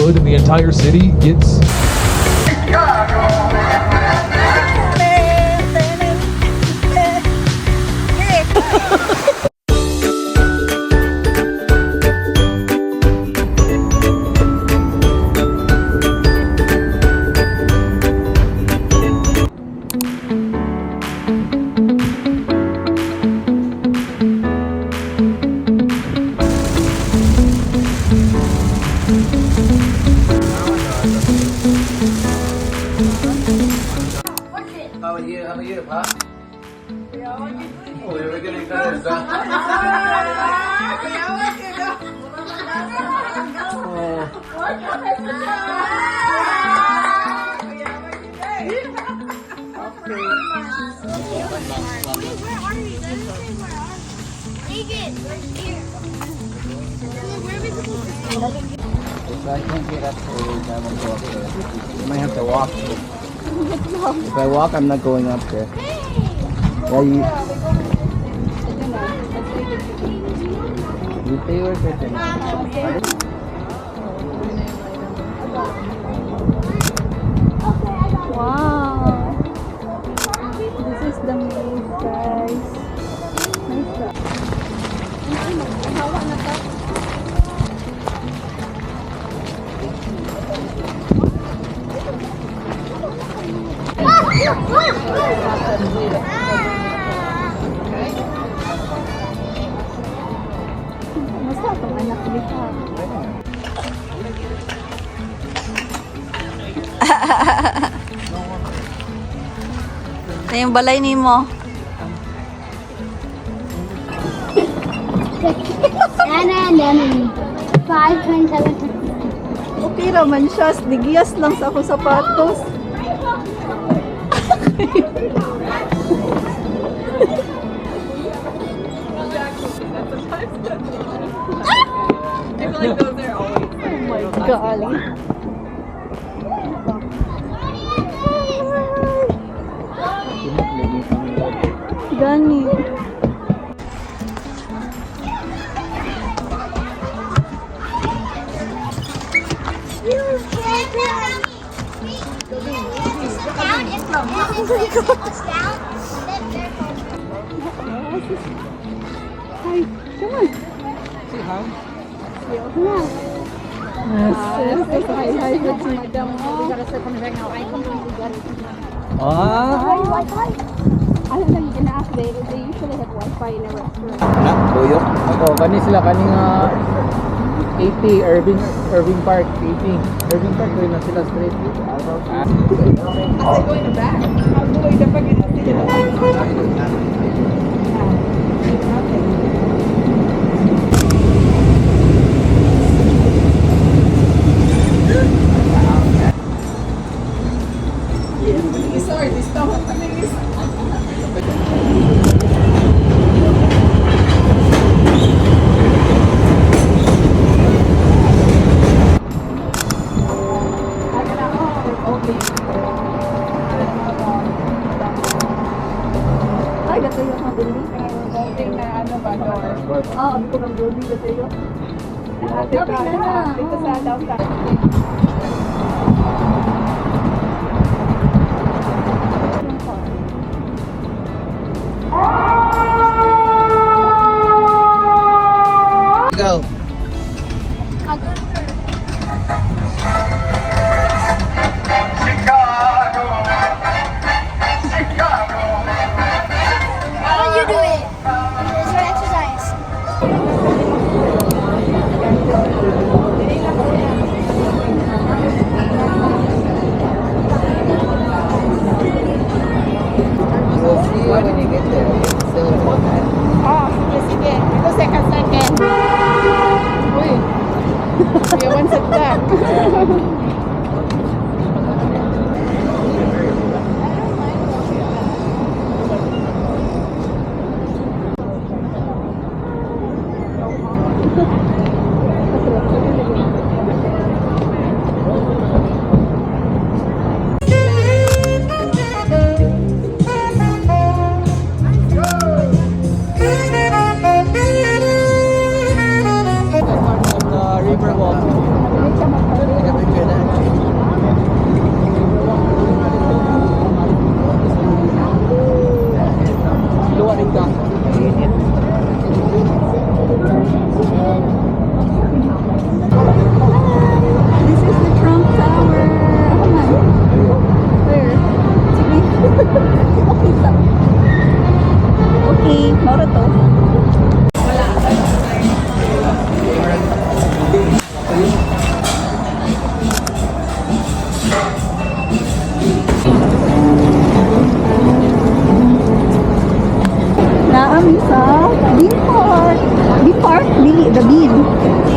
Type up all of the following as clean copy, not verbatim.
neighborhood in the entire city gets... How are you, pa? Oh, you're getting better, I can't get up there, I won't go up there. You might have to walk. If I walk, I'm not going up there. Yeah, you stay where it's Wow! This is the maze, guys. Nice job. Hawa na to. Masa itong anak nito? Yung balay ni mo. Nana, 5.7. Okay raman siya. Digiyas lang sa akong sapatos. I feel like those are always. Oh my golly. Gani. Hi, come on. See how? Yeah. Yes, hi, with madam. We gotta sit on the right now. I completely got it. Ah! Wi-Fi. I don't know, you can ask. They usually have Wi-Fi in a restaurant. Anak, buyok. Ako, kani sila kaning 80 Irving Park, 80. Irving Park, doon na sila straight. Kasi going back. Ang buhay na pag Ay, gato yung mga building. na ano ba door? Oo, ang ko ng building gato yung. Dito sa downtown. Go. How do you do it? It's your exercise. We'll see you when you get there. Still in one hand. Oh, sige. Ito second. Uy. May one set back. River walk.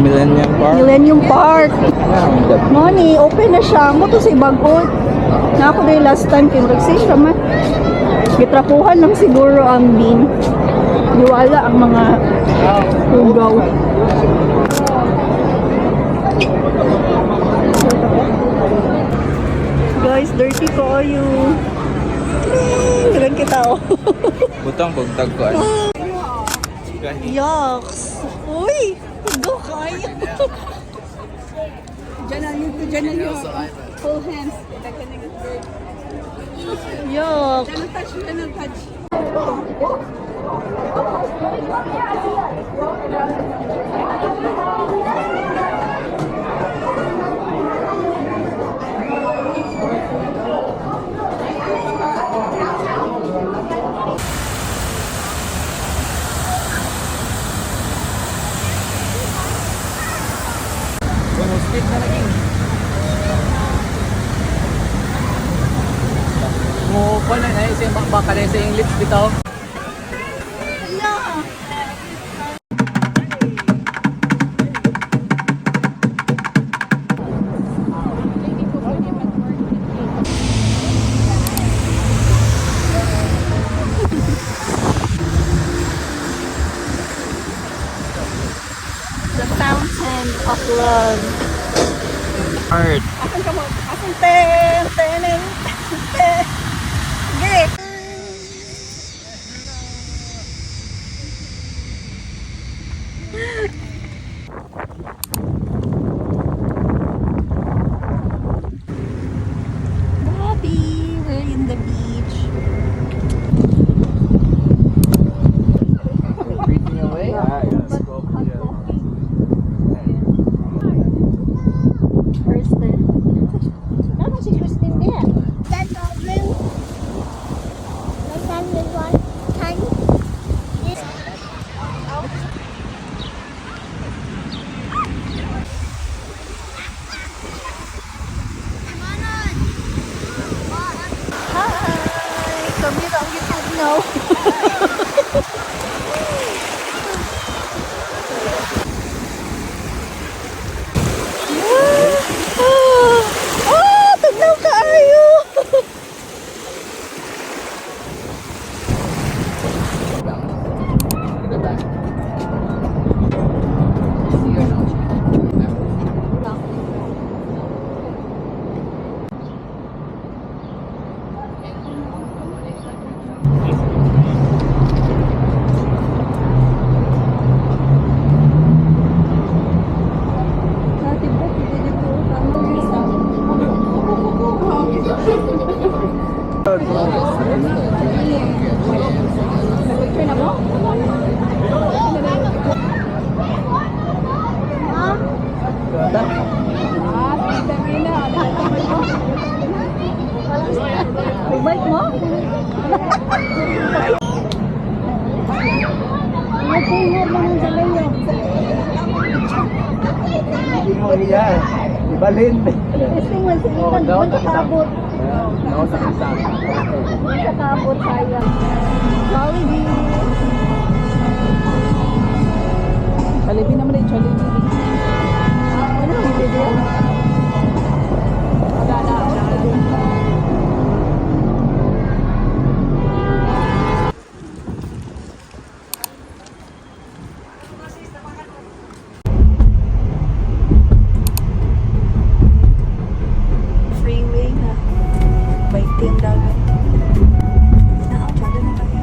Millennium Park. Millennium Park. Money, open na siya. Mo to sa Ibagot. Na ako dahil last time kinuragsi siya man. Gitrapuhan lang siguro ang bean. Diwala ang mga tugaw. Guys, dirty ko you. Ganun kita oh. Butang bugtag ko ano. Yucks. Uy, go kayo. Diyan na yun. Full hands. Yuck. Diyan ang touch. Speed na lagi. Mo pa na isa baka na sa English bitaw. The fountain of love. Hard. Asan ka mo? Asan ten? Ten. Gay. Bobby, we're in the beach. Breathing away. Where's the... Dapat si Christine there. That's all blue. The sun is one. Sun. Hi! Kami lang YouTube now. Tugnaw kaayo! Bike mo? Nagpungod naman sa layo. Hindi mo yan. Ibalin. Testing man sa ikan, doon sa kabot. Ako sa kasama. Doon sa kabot sayang. Jollibee. Jollibee naman eh, Jollibee. Ano ang video? Wala na. Freeway nga. Baiting dagat. Naaw, na kayo.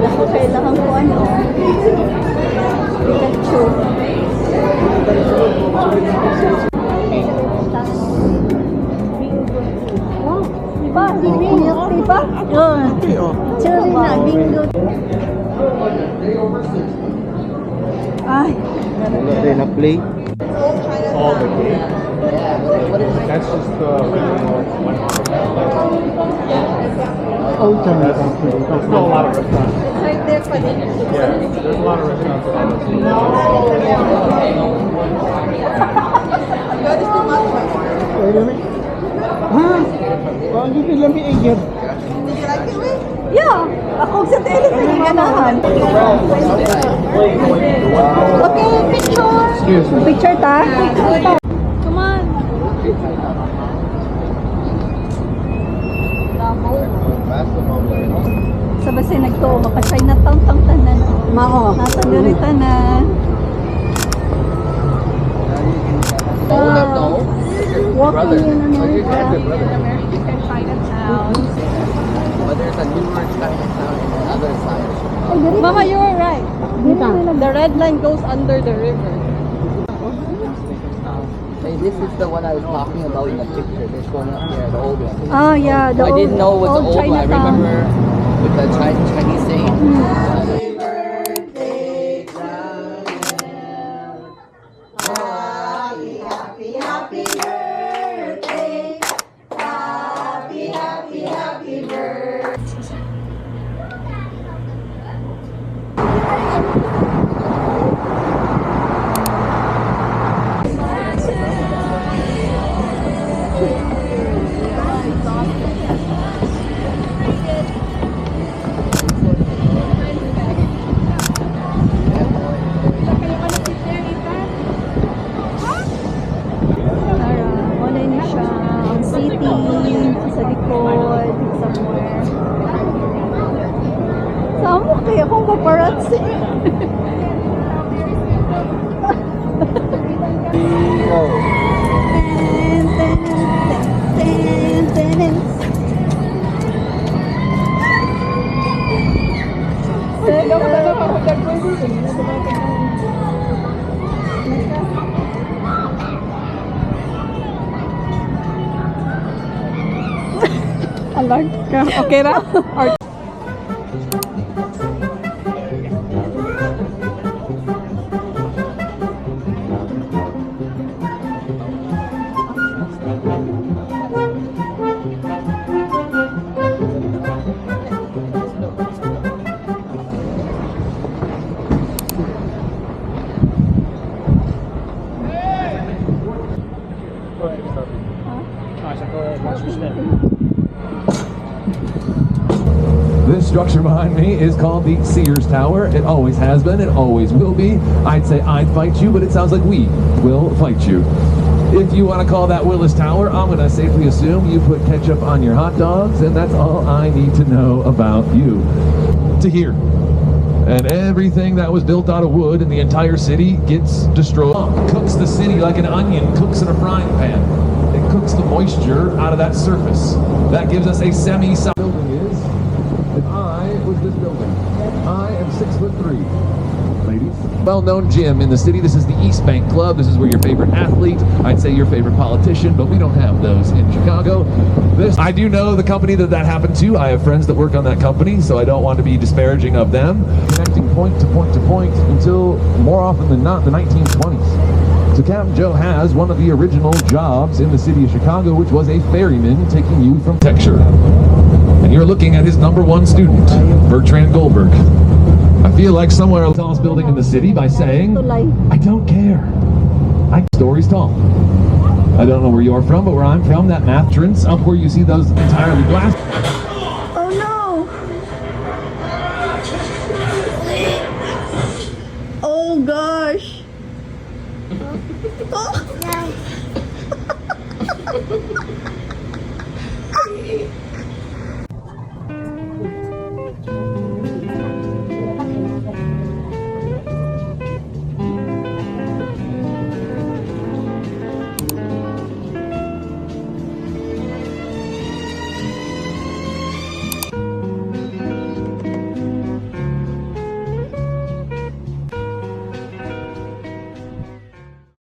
Ako kailangan ko ano. Pikachu. Wow, diba? Diba? Yun. Chili na, bingo. Ay. Wala na play. all the game. That's just the Old time. that's still a lot of restaurants. Right there. there's a lot of restaurants around this. Wait a minute. Huh? Well, you can let me eat it. Yeah, ako sa anything yung ganahan. Okay, picture. Excuse me. Picture ta? Come on. Sa base nagto, maka-Chinatown tang tanan. Mao. Nasa diri tanan. Walking in America. American Chinatown. But there's a newer Chinatown on the other side. Mama, you were right. The red line goes under the river. Hey, this is the one I was talking about in the picture. This one up there, the old one. Oh yeah, the I didn't know it was the old one. I Chinatown. remember with the Chinese saying. Wala niya siya. Ang city, sa likod, somewhere. Saan mo kaya kung paparazzi? Alert ka. Okay ra? Or This structure behind me is called the Sears Tower. It always has been, it always will be. I'd say I'd fight you, but it sounds like we will fight you. If you want to call that Willis Tower, I'm going to safely assume you put ketchup on your hot dogs, and that's all I need to know about you. To here. And everything that was built out of wood in the entire city gets destroyed. Cooks the city like an onion cooks in a frying pan. It cooks the moisture out of that surface. That gives us a semi-solid building is. If I was this building, I am 6'3". Ladies. Well-known gym in the city. This is the East Bank Club. This is where your favorite athlete, I'd say your favorite politician, but we don't have those in Chicago. I do know the company that happened to. I have friends that work on that company, so I don't want to be disparaging of them. Connecting point to point to point until more often than not the 1920s. So Captain Joe has one of the original jobs in the city of Chicago, which was a ferryman taking you from Texture. And you're looking at his #1 student, Bertrand Goldberg. I feel like somewhere the tallest building in the city by saying, I don't care. Stories tall. I don't know where you're from, but where I'm from, that math entrance up where you see those entirely glass.